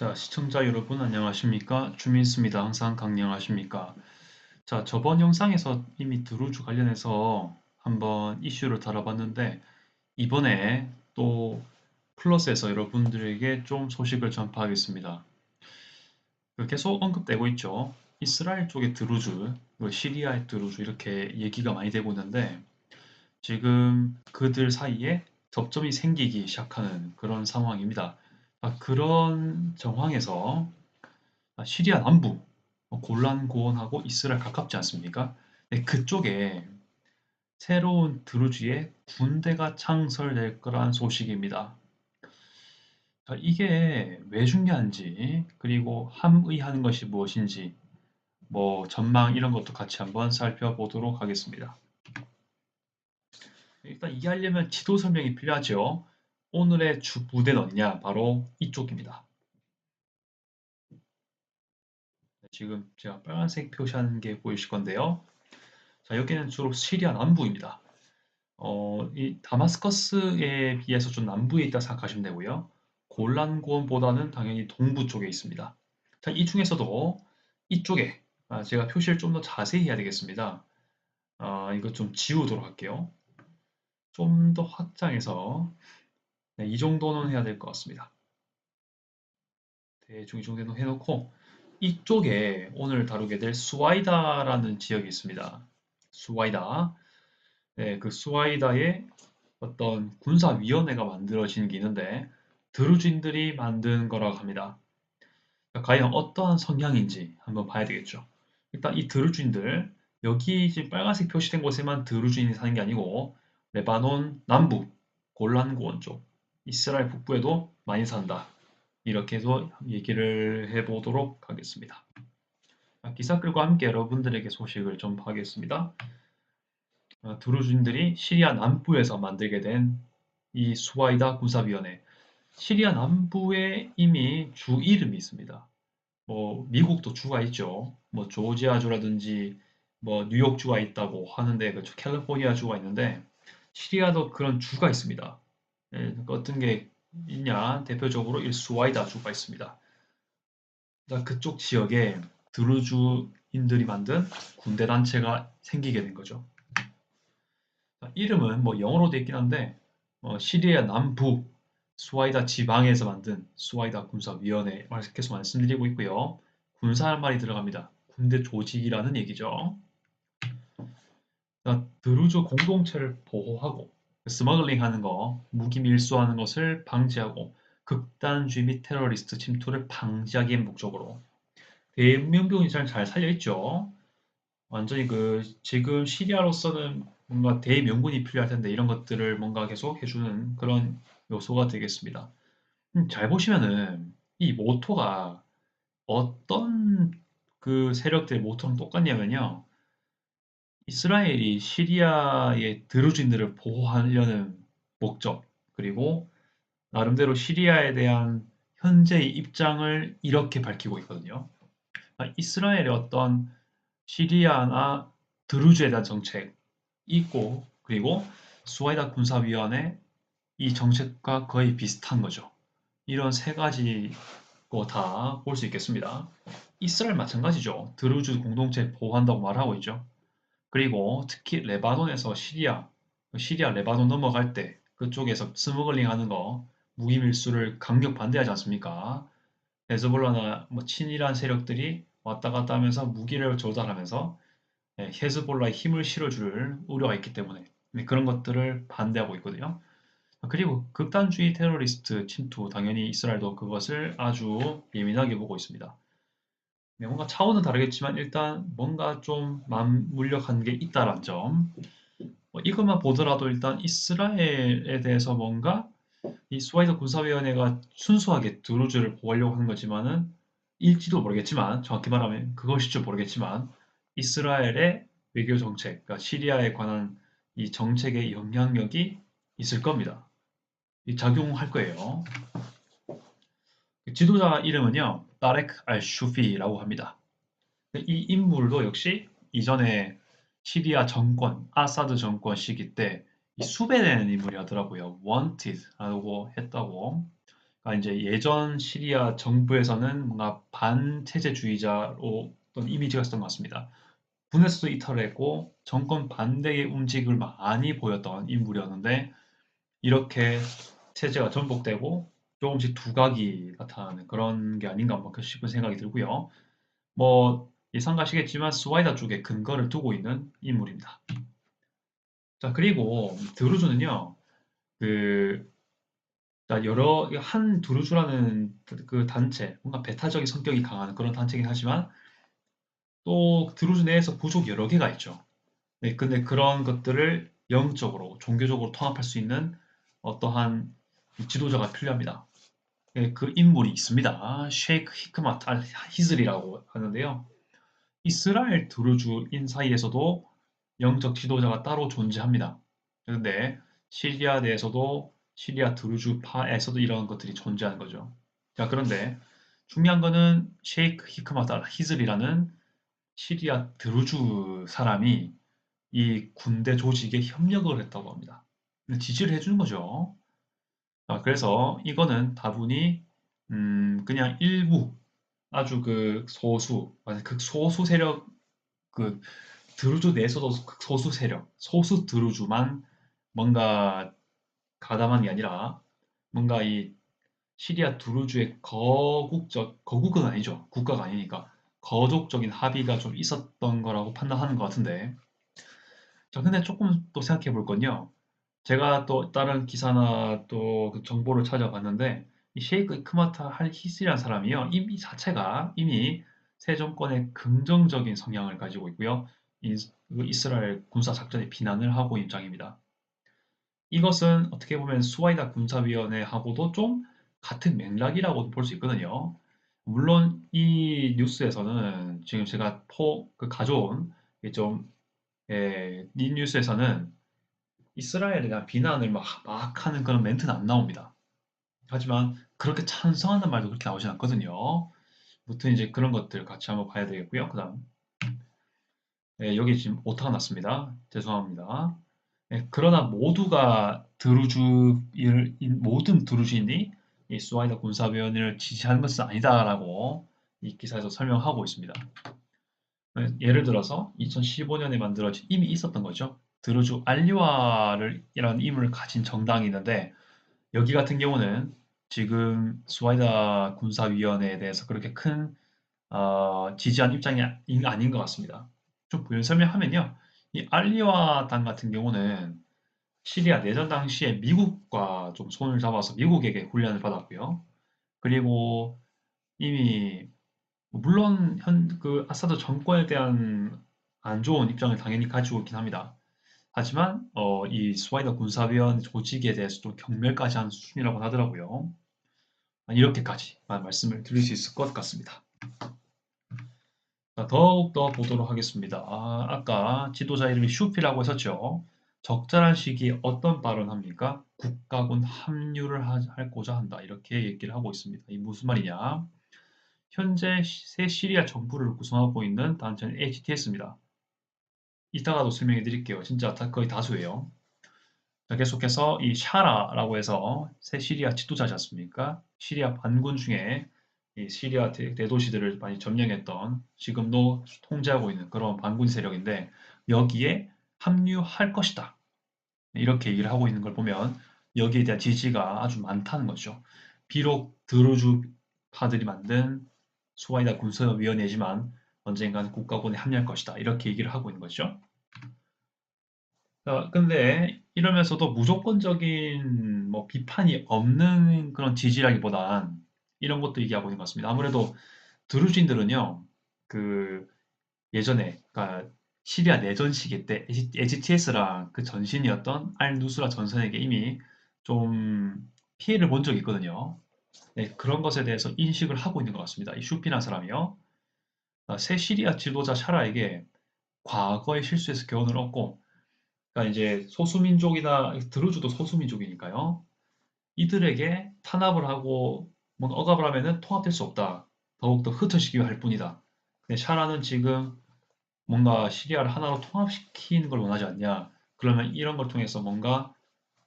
자, 시청자 여러분 안녕하십니까? 주민수입니다. 항상 강령하십니까? 자, 저번 영상에서 이미 드루즈 관련해서 한번 이슈를 다뤄봤는데 이번에 또 플러스에서 여러분들에게 좀 소식을 전파하겠습니다. 계속 언급되고 있죠. 이스라엘 쪽의 드루즈, 시리아의 드루즈 이렇게 얘기가 많이 되고 있는데 지금 그들 사이에 접점이 생기기 시작하는 그런 상황입니다. 그런 정황에서 시리아 남부, 골란 고원하고 이스라엘 가깝지 않습니까? 네, 그쪽에 새로운 드루즈의 군대가 창설될 거란 소식입니다. 자, 이게 왜 중요한지, 그리고 함의하는 것이 무엇인지, 전망 이런 것도 같이 한번 살펴보도록 하겠습니다. 일단 이해하려면 지도 설명이 필요하죠. 오늘의 주 부대는 어디냐? 바로 이쪽입니다. 지금 제가 빨간색 표시하는 게 보이실 건데요. 자, 여기는 주로 시리아 남부입니다. 이 다마스커스에 비해서 좀 남부에 있다 생각하시면 되고요. 골란고원보다는 당연히 동부 쪽에 있습니다. 자, 이 중에서도 이쪽에 제가 표시를 좀 더 자세히 해야 되겠습니다. 이거 좀 지우도록 할게요. 좀 더 확장해서 네, 이 정도는 해야 될 것 같습니다. 대충 이 정도 해놓고 이쪽에 오늘 다루게 될 수와이다라는 지역이 있습니다. 수와이다. 네, 그 수와이다의 어떤 군사위원회가 만들어진 게 있는데 드루진들이 만든 거라고 합니다. 그러니까 과연 어떠한 성향인지 한번 봐야 되겠죠. 일단 이 드루진들 여기 지금 빨간색 표시된 곳에만 드루진이 사는 게 아니고 레바논 남부 골란 고원 쪽 이스라엘 북부에도 많이 산다. 이렇게 해서 얘기를 해보도록 하겠습니다. 기사 글과 함께 여러분들에게 소식을 전파하겠습니다. 드루진들이 시리아 남부에서 만들게 된 이 수와이다 군사위원회. 시리아 남부에 이미 주 이름이 있습니다. 미국도 주가 있죠. 조지아주라든지 뉴욕주가 있다고 하는데 캘리포니아 주가 있는데 시리아도 그런 주가 있습니다. 예, 어떤 게 있냐? 대표적으로 이 수와이다 주가 있습니다. 그쪽 지역에 드루즈인들이 만든 군대 단체가 생기게 된 거죠. 이름은 영어로 되어 있긴 한데 시리아 남부 수와이다 지방에서 만든 수와이다 군사위원회 계속 말씀드리고 있고요. 군사할 말이 들어갑니다. 군대 조직이라는 얘기죠. 드루즈 공동체를 보호하고 스머글링 하는 거, 무기 밀수하는 것을 방지하고 극단주의 및 테러리스트 침투를 방지하기 목적으로 대명령이 잘 살려 있죠. 완전히 지금 시리아로서는 뭔가 대명군이 필요할 텐데 이런 것들을 뭔가 계속 해주는 그런 요소가 되겠습니다. 잘 보시면은 이 모토가 어떤 그 세력들의 모토랑 똑같냐면요. 이스라엘이 시리아의 드루진들을 보호하려는 목적, 그리고 나름대로 시리아에 대한 현재의 입장을 이렇게 밝히고 있거든요. 이스라엘의 어떤 시리아나 드루즈에 대한 정책이 있고, 그리고 수와이다 군사위원회 이 정책과 거의 비슷한 거죠. 이런 세 가지 거 다 볼 수 있겠습니다. 이스라엘 마찬가지죠. 드루즈 공동체 보호한다고 말하고 있죠. 그리고 특히 레바논에서 시리아 레바논 넘어갈 때 그쪽에서 스머글링 하는 거 무기 밀수를 강력 반대하지 않습니까? 헤즈볼라나 친이란 세력들이 왔다 갔다 하면서 무기를 조달하면서 헤즈볼라에 힘을 실어줄 우려가 있기 때문에 그런 것들을 반대하고 있거든요. 그리고 극단주의 테러리스트 침투, 당연히 이스라엘도 그것을 아주 예민하게 보고 있습니다. 네, 뭔가 차원은 다르겠지만 일단 뭔가 좀 맞물려간 게 있다는 점. 이것만 보더라도 일단 이스라엘에 대해서 뭔가 이 스와이드 군사위원회가 순수하게 드루즈를 보호하려고 하는 거지만은 일지도 모르겠지만 정확히 말하면 그것일지 모르겠지만 이스라엘의 외교 정책, 그러니까 시리아에 관한 이 정책의 영향력이 있을 겁니다. 작용할 거예요. 지도자 이름은요, 따렉 알-슈피라고 합니다. 이 인물도 역시 이전에 시리아 정권, 아사드 정권 시기 때 수배되는 인물이더라고요. wanted라고 했다고. 그러니까 이제 예전 시리아 정부에서는 뭔가 반체제주의자로 어떤 이미지가 있었던 것 같습니다. 군에서도 이탈을 했고 정권 반대의 움직임을 많이 보였던 인물이었는데 이렇게 체제가 전복되고 조금씩 두각이 나타나는 그런 게 아닌가 뭐 싶은 생각이 들고요. 뭐 예상가시겠지만 스와이다 쪽에 근거를 두고 있는 인물입니다. 자, 그리고 드루즈는요. 그 자, 여러 한 두루즈라는 그 단체, 뭔가 배타적인 성격이 강한 그런 단체이긴 하지만 또 드루즈 내에서 부족 여러 개가 있죠. 네, 근데 그런 것들을 영적으로, 종교적으로 통합할 수 있는 어떠한 지도자가 필요합니다. 네, 그 인물이 있습니다. 쉐이크 히크마트 알 히즐이라고 하는데요. 이스라엘 드루즈인 사이에서도 영적 지도자가 따로 존재합니다. 그런데 시리아 내에서도 시리아 드루즈파에서도 이런 것들이 존재하는 거죠. 자, 그런데 중요한 거는 셰이크 히크마트 알 히즐이라는 시리아 드루즈 사람이 이 군대 조직에 협력을 했다고 합니다. 지지를 해주는 거죠. 그래서 이거는 다분히 그냥 일부 아주 그 소수, 극소수 세력 그 드루즈 내에서도 극소수 세력, 소수 드루즈만 뭔가 가담한 게 아니라 뭔가 이 시리아 드루즈의 거국은 아니죠. 국가가 아니니까 거족적인 합의가 좀 있었던 거라고 판단하는 것 같은데 자, 근데 조금 또 생각해 볼 건요. 제가 또 다른 기사나 또 그 정보를 찾아봤는데 이 셰이크 이크마타 할 히스라는 사람이요. 이미 자체가 이미 새 정권의 긍정적인 성향을 가지고 있고요. 그 이스라엘 군사 작전에 비난을 하고 있는 입장입니다. 이것은 어떻게 보면 수하이다 군사위원회하고도 좀 같은 맥락이라고 볼 수 있거든요. 물론 이 뉴스에서는 지금 제가 가져온 좀 이 뉴스에서는 이스라엘에 대한 비난을 막 하는 그런 멘트는 안 나옵니다. 하지만 그렇게 찬성하는 말도 그렇게 나오진 않거든요. 무튼 이제 그런 것들 같이 한번 봐야 되겠고요. 그다음 여기 지금 오타가 났습니다. 죄송합니다. 그러나 모든 드루즈인이 이 수하이다 군사위원회를 지지하는 것은 아니다라고 이 기사에서 설명하고 있습니다. 예를 들어서 2015년에 만들어진 이미 있었던 거죠. 드루즈 알리와를 이라는 이름을 가진 정당이 있는데 여기 같은 경우는 지금 수하이다 군사위원회에 대해서 그렇게 큰 지지한 입장이 아닌 것 같습니다. 좀 부연 설명하면요. 이 알리와 당 같은 경우는 시리아 내전 당시에 미국과 좀 손을 잡아서 미국에게 훈련을 받았고요. 그리고 이미 물론 그 아사드 정권에 대한 안 좋은 입장을 당연히 가지고 있긴 합니다. 하지만 이 스와이더 군사위원 조직에 대해서 좀 경멸까지 한 수준이라고 하더라고요. 이렇게까지 말씀을 드릴 수 있을 것 같습니다. 자, 더욱더 보도록 하겠습니다. 아까 지도자 이름이 슈피라고 했었죠. 적절한 시기에 어떤 발언합니까? 국가군 합류를 하고자 한다. 이렇게 얘기를 하고 있습니다. 이 무슨 말이냐? 현재 새 시리아 정부를 구성하고 있는 단체는 HTS입니다. 이따가도 설명해 드릴게요. 진짜 거의 다수예요. 자, 계속해서 이 샤라라고 해서 새 시리아 지도자지 않습니까? 시리아 반군 중에 이 시리아 대도시들을 많이 점령했던 지금도 통제하고 있는 그런 반군 세력인데 여기에 합류할 것이다. 이렇게 얘기를 하고 있는 걸 보면 여기에 대한 지지가 아주 많다는 거죠. 비록 드루즈파들이 만든 수하이다 군사위원회지만 언젠가는 국가군에 합류할 것이다. 이렇게 얘기를 하고 있는 거죠. 근데 이러면서도 무조건적인 뭐 비판이 없는 그런 지지라기보단 이런 것도 얘기하고 있는 것 같습니다. 아무래도 드루진들은요, 그 예전에, 그러니까 시리아 내전 시기 때 HTS랑 그 전신이었던 알-누스라 전선에게 이미 좀 피해를 본 적이 있거든요. 네, 그런 것에 대해서 인식을 하고 있는 것 같습니다. 이 슈피나 사람이요. 새 시리아 지도자 샤라에게 과거의 실수에서 교훈을 얻고 그러니까 이제 소수민족이나 드루즈도 소수민족이니까요. 이들에게 탄압을 하고 뭔가 억압을 하면은 통합될 수 없다. 더욱더 흩어지기만 할 뿐이다. 근데 샤라는 지금 뭔가 시리아를 하나로 통합시키는 걸 원하지 않냐. 그러면 이런 걸 통해서 뭔가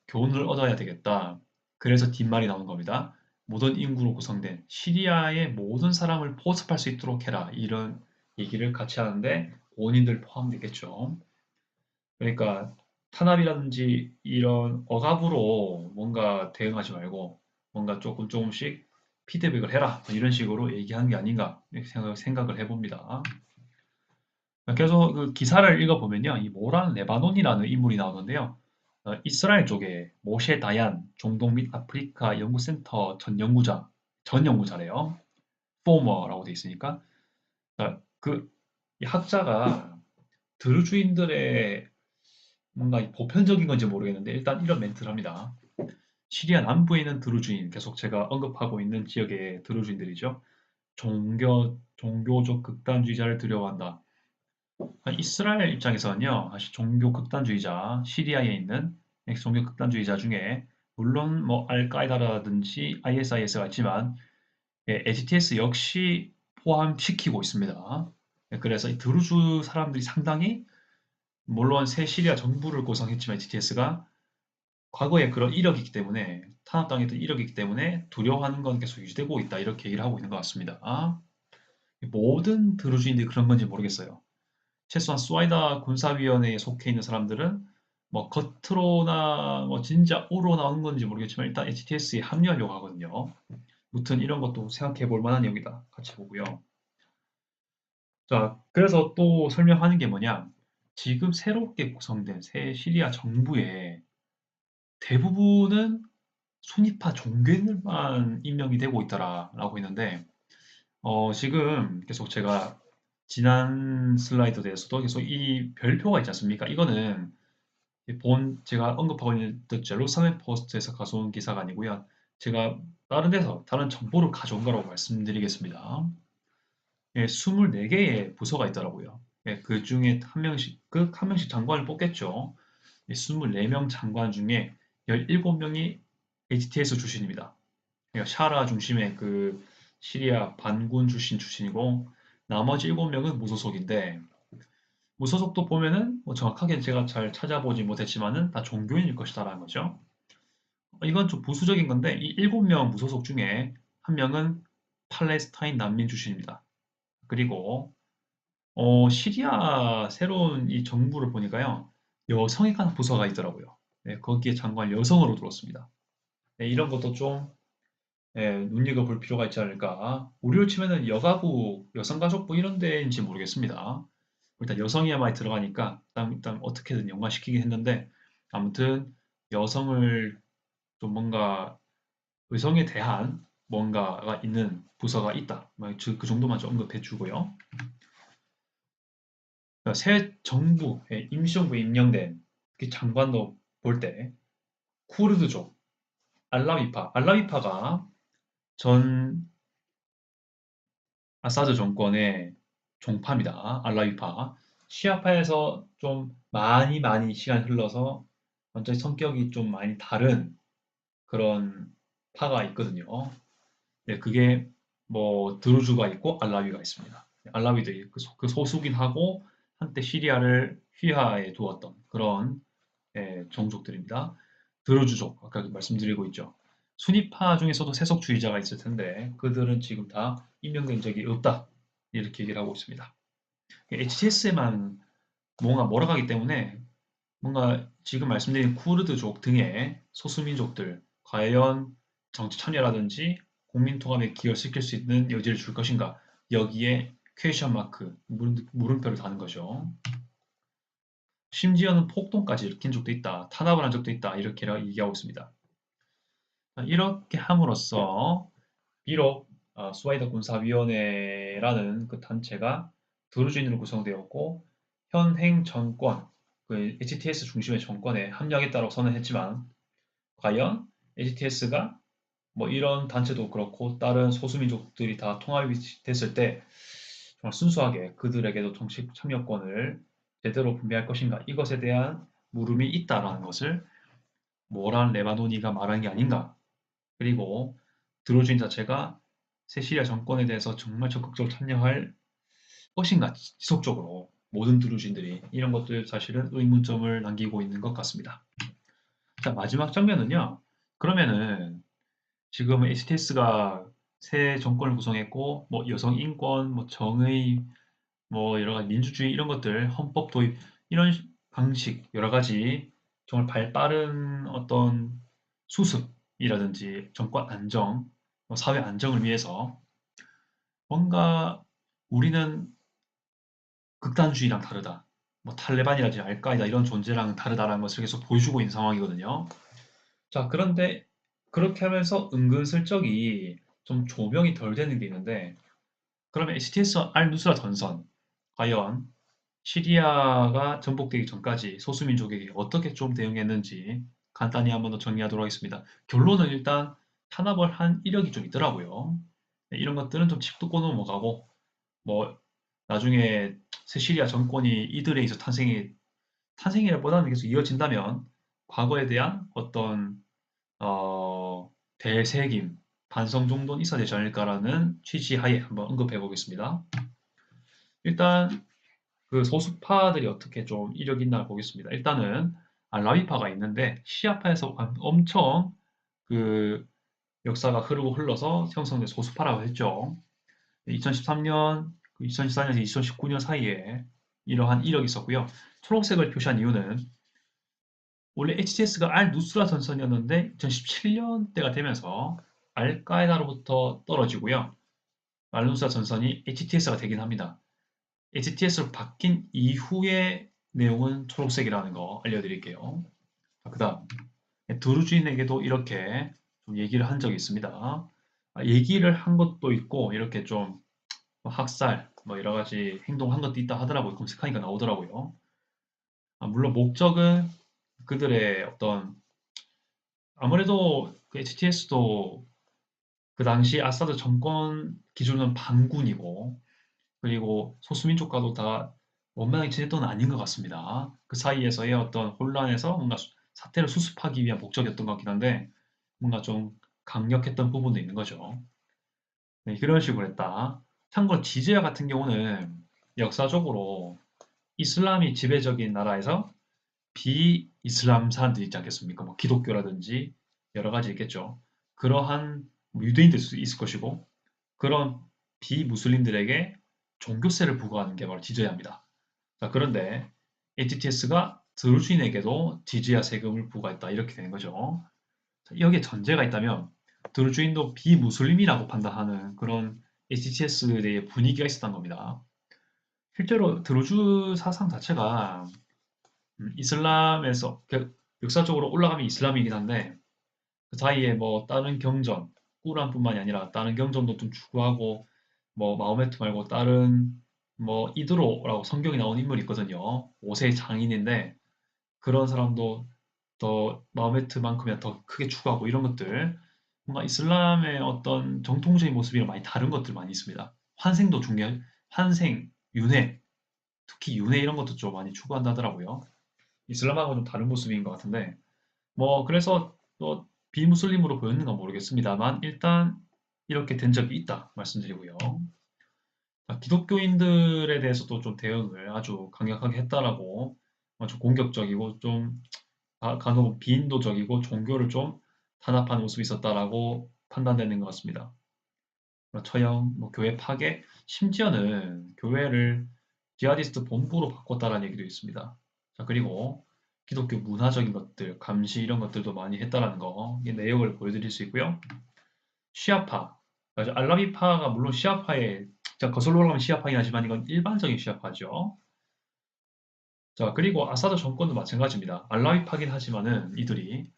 교훈을 얻어야 되겠다. 그래서 뒷말이 나오는 겁니다. 모든 인구로 구성된 시리아의 모든 사람을 포섭할 수 있도록 해라. 이런 얘기를 같이 하는데 본인들 포함되겠죠. 그러니까 탄압이라든지 이런 억압으로 뭔가 대응하지 말고 뭔가 조금 조금씩 피드백을 해라. 뭐 이런 식으로 얘기하는 게 아닌가 이렇게 생각을 해봅니다. 그래서 그 기사를 읽어보면요. 이 모란 레바논이라는 인물이 나오는데요. 이스라엘 쪽에 모셰 다얀 중동 및 아프리카 연구센터 전 연구자래요. 포머라고 돼 있으니까. 이 학자가 드루주인들의 뭔가 보편적인 건지 모르겠는데 일단 이런 멘트를 합니다. 시리아 남부에 있는 드루주인, 계속 제가 언급하고 있는 지역의 드루주인들이죠. 종교적 극단주의자를 두려워한다. 이스라엘 입장에서는요, 사실 종교 극단주의자, 시리아에 있는 종교 극단주의자 중에 물론 뭐 알카에다라든지 ISIS가 있지만 HTS 역시 포함시키고 있습니다. 그래서 이 드루즈 사람들이 상당히 물론 새 시리아 정부를 구성했지만 HTS가 과거에 그런 이력이 있기 때문에 탄압당했던 이력이 있기 때문에 두려워하는 건 계속 유지되고 있다 이렇게 얘기를 하고 있는 것 같습니다. 모든 드루즈인들이 그런 건지 모르겠어요. 최소한 수아이다 군사위원회에 속해 있는 사람들은 뭐 겉으로나 뭐 진짜 오로 나오는 건지 모르겠지만 일단 HTS에 합류하려고 하거든요. 무튼 이런 것도 생각해 볼 만한 얘기다. 같이 보고요. 자, 그래서 또 설명하는 게 뭐냐? 지금 새롭게 구성된 새 시리아 정부의 대부분은 순위파 종교인들만 임명이 되고 있더라라고 했는데 지금 계속 제가 지난 슬라이드에서도 계속 이 별표가 있지 않습니까? 이거는 제가 언급하고 있는 The Jerusalem Post에서 가져온 기사가 아니고요. 제가 다른 데서 다른 정보를 가져온 거라고 말씀드리겠습니다. 예, 24개의 부서가 있더라고요. 예, 그 중에 한 명씩 장관을 뽑겠죠. 24명 장관 중에 17명이 HTS 출신입니다. 그러니까 샤라 중심의 그 시리아 반군 출신이고 나머지 7명은 무소속인데 무소속도 보면은 뭐 정확하게 제가 잘 찾아보지 못했지만은 다 종교인일 것이다라는 거죠. 이건 좀 부수적인 건데 이 7명 무소속 중에 한 명은 팔레스타인 난민 출신입니다. 그리고 시리아 새로운 이 정부를 보니까요. 여성에 관한 부서가 있더라고요. 네, 거기에 장관 여성으로 들었습니다. 네, 이런 것도 좀 눈여겨볼 필요가 있지 않을까. 우리로 치면은 여가부, 여성가족부 이런 데인지 모르겠습니다. 일단 여성이 많이 들어가니까 일단 어떻게든 연관시키긴 했는데 아무튼 여성을 좀 뭔가 의성에 대한 뭔가가 있는 부서가 있다. 그 정도만 좀 언급해 주고요. 그러니까 새 정부의 임시정부에 임명된 그 장관도 볼 때 쿠르드족, 알라위파가 전 아사드 정권의 종파입니다. 알라위파. 시아파에서 좀 많이 시간이 흘러서 완전히 성격이 좀 많이 다른 그런 파가 있거든요. 네, 그게 뭐 드루즈가 있고 알라위가 있습니다. 알라위도 그 소수긴 하고 한때 시리아를 휘하에 두었던 그런 종족들입니다. 드루즈족 아까 말씀드리고 있죠. 순위파 중에서도 세속주의자가 있을 텐데 그들은 지금 다 임명된 적이 없다 이렇게 얘기를 하고 있습니다. HTS에만 뭔가 몰아가기 때문에 뭔가 지금 말씀드린 쿠르드족 등의 소수민족들 과연 정치 참여라든지 국민 통합에 기여시킬 수 있는 여지를 줄 것인가 여기에 퀘션 마크 물음표를 다는 거죠. 심지어는 폭동까지 일으킨 적도 있다. 탄압을 한 적도 있다. 이렇게 얘기하고 있습니다. 이렇게 함으로써 비록 수하이다 군사위원회라는 그 단체가 드루즈인으로 구성되었고 현행 정권, 그 HTS 중심의 정권에 합력했다고 선언했지만 과연 HTS가 뭐 이런 단체도 그렇고 다른 소수민족들이 다 통합이 됐을 때 정말 순수하게 그들에게도 정치 참여권을 제대로 분배할 것인가 이것에 대한 물음이 있다라는 것을 모란 레바노니가 말한 게 아닌가. 그리고 드루즈인 자체가 새 시리아 정권에 대해서 정말 적극적으로 참여할 것인가 지속적으로 모든 드루즈인들이 이런 것들 사실은 의문점을 남기고 있는 것 같습니다. 자, 마지막 장면은요. 그러면은 지금 HTS가 새 정권을 구성했고 뭐 여성 인권, 뭐 정의, 뭐 여러 가지 민주주의 이런 것들, 헌법 도입 이런 방식 여러 가지 정말 발 빠른 어떤 수습이라든지 정권 안정, 뭐 사회 안정을 위해서 뭔가 우리는 극단주의랑 다르다. 뭐 탈레반이라든지 알카이다 이런 존재랑 다르다라는 것을 계속 보여주고 있는 상황이거든요. 자, 그런데 그렇게 하면서 은근슬쩍이 좀 조명이 덜 되는 게 있는데 그러면 HTS al-누스라 전선 과연 시리아가 전복되기 전까지 소수민족에게 어떻게 좀 대응했는지 간단히 한번 더 정리하도록 하겠습니다. 결론은 일단 탄압을 한 이력이 좀 있더라고요. 네, 이런 것들은 좀 짚고 넘어가고 뭐 나중에 새 시리아 정권이 이들에 의해서 탄생이라보다는 계속 이어진다면 과거에 대한 어떤 대세김 반성 정도는 있어야 되지 않을까라는 취지하에 한번 언급해 보겠습니다. 일단 그 소수파들이 어떻게 좀 이력이 있나 보겠습니다. 일단은 알라위파가 있는데 시아파에서 엄청 그 역사가 흐르고 흘러서 형성된 소수파라고 했죠. 2013년, 2014년에서 2019년 사이에 이러한 이력이 있었고요. 초록색을 표시한 이유는 원래 HTS가 al-누스라 전선이었는데 2017년대가 되면서 알카에다로부터 떨어지고요. al-누스라 전선이 HTS가 되긴 합니다. HTS로 바뀐 이후의 내용은 초록색이라는 거 알려드릴게요. 그 다음 드루즈인에게도 이렇게 좀 얘기를 한 적이 있습니다. 얘기를 한 것도 있고 이렇게 좀 학살 뭐 여러 가지 행동한 것도 있다 하더라고요. 검색하니까 나오더라고요. 물론 목적은 그들의 어떤 아무래도 그 HTS도 그 당시 아사드 정권 기준은 반군이고 그리고 소수민족과도 다 원만하게 지냈던 건 아닌 것 같습니다. 그 사이에서의 어떤 혼란에서 뭔가 사태를 수습하기 위한 목적이었던 것 같긴 한데 뭔가 좀 강력했던 부분도 있는 거죠. 네, 그런 식으로 했다. 참고로 지지야 같은 경우는 역사적으로 이슬람이 지배적인 나라에서 비이슬람 사람들이 있지 않겠습니까? 뭐 기독교라든지 여러 가지 있겠죠. 그러한 뭐 유대인들 수 있을 것이고 그런 비무슬림들에게 종교세를 부과하는 게 바로 지저야입니다. 자, 그런데 HTS가 드루즈인에게도 지즈야 세금을 부과했다 이렇게 되는 거죠. 자, 여기에 전제가 있다면 드루즈인도 비무슬림이라고 판단하는 그런 HTS에 대해 분위기가 있었던 겁니다. 실제로 드루즈 사상 자체가 이슬람에서 역사적으로 올라가면 이슬람이긴 한데 그 사이에 뭐 다른 경전, 꾸란뿐만이 아니라 다른 경전도 좀 추구하고 뭐 마호메트 말고 다른 뭐 이드로라고 성경에 나온 인물이 있거든요. 5세 장인인데 그런 사람도 더 마호메트만큼이나 더 크게 추구하고 이런 것들 뭔가 이슬람의 어떤 정통적인 모습이랑 많이 다른 것들 많이 있습니다. 환생도 중요한 환생, 윤회, 특히 윤회 이런 것도 좀 많이 추구한다 하더라고요. 이슬람하고 좀 다른 모습인 것 같은데 뭐 그래서 또 비무슬림으로 보였는가 모르겠습니다만 일단 이렇게 된 적이 있다 말씀드리고요. 기독교인들에 대해서도 좀 대응을 아주 강력하게 했다라고 아주 공격적이고 좀 간혹 비인도적이고 종교를 좀 탄압하는 모습이 있었다라고 판단되는 것 같습니다. 처형, 뭐 교회 파괴, 심지어는 교회를 지하디스트 본부로 바꿨다라는 얘기도 있습니다. 자, 그리고 기독교 문화적인 것들, 감시 이런 것들도 많이 했다라는 거, 이 내용을 보여드릴 수 있고요. 시아파, 알라비파가 물론 시아파에 거슬러 올라가면 시아파이긴 하지만 이건 일반적인 시아파죠. 자, 그리고 아사드 정권도 마찬가지입니다. 알라비파긴 하지만은 이들이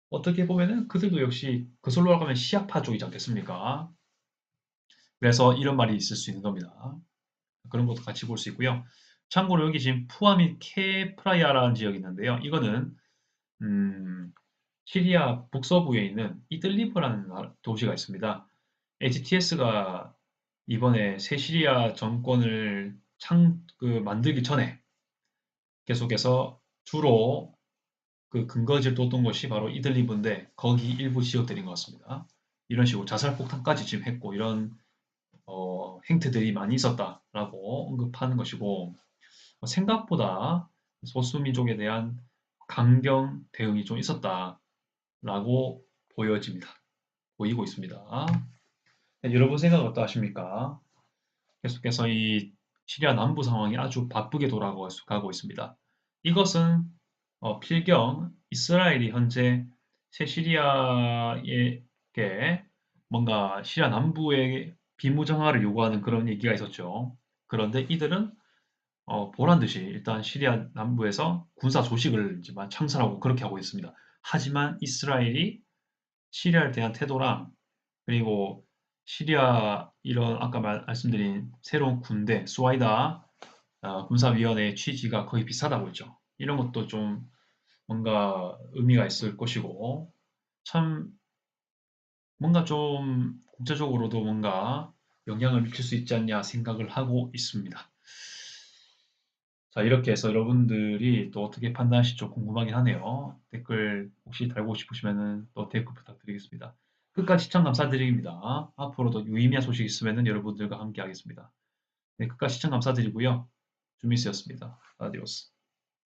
어떻게 보면은 그들도 역시 거슬러 올라가면 시아파 쪽이지 않겠습니까? 그래서 이런 말이 있을 수 있는 겁니다. 그런 것도 같이 볼 수 있고요. 참고로 여기 지금 푸아 및 케프라야라는 지역이 있는데요. 이거는 시리아 북서부에 있는 이들리브라는 도시가 있습니다. HTS가 이번에 새 시리아 정권을 만들기 전에 계속해서 주로 그 근거지를 뒀던 곳이 바로 이들리브인데 거기 일부 지역들인 것 같습니다. 이런 식으로 자살폭탄까지 지금 했고 이런 행태들이 많이 있었다라고 언급하는 것이고 생각보다 소수민족에 대한 강경 대응이 좀 있었다라고 보여집니다. 보이고 있습니다. 네, 여러분 생각 어떠하십니까? 계속해서 이 시리아 남부 상황이 아주 바쁘게 돌아가고 있습니다. 이것은 필경 이스라엘이 현재 새 시리아에게 뭔가 시리아 남부의 비무장화를 요구하는 그런 얘기가 있었죠. 그런데 이들은 보란 듯이 일단 시리아 남부에서 군사 조직을 이제 창설하고 그렇게 하고 있습니다. 하지만 이스라엘이 시리아에 대한 태도랑 그리고 시리아 이런 아까 말씀드린 새로운 군대 수와이다 군사위원회의 취지가 거의 비슷하다고 했죠. 이런 것도 좀 뭔가 의미가 있을 것이고 참 뭔가 좀 국제적으로도 뭔가 영향을 미칠 수 있지 않냐 생각을 하고 있습니다. 자, 이렇게 해서 여러분들이 또 어떻게 판단하실지 좀 궁금하긴 하네요. 댓글 혹시 달고 싶으시면은 또 댓글 부탁드리겠습니다. 끝까지 시청 감사드립니다. 앞으로도 유의미한 소식 있으면은 여러분들과 함께 하겠습니다. 네, 끝까지 시청 감사드리고요. 주미스였습니다. 아디오스.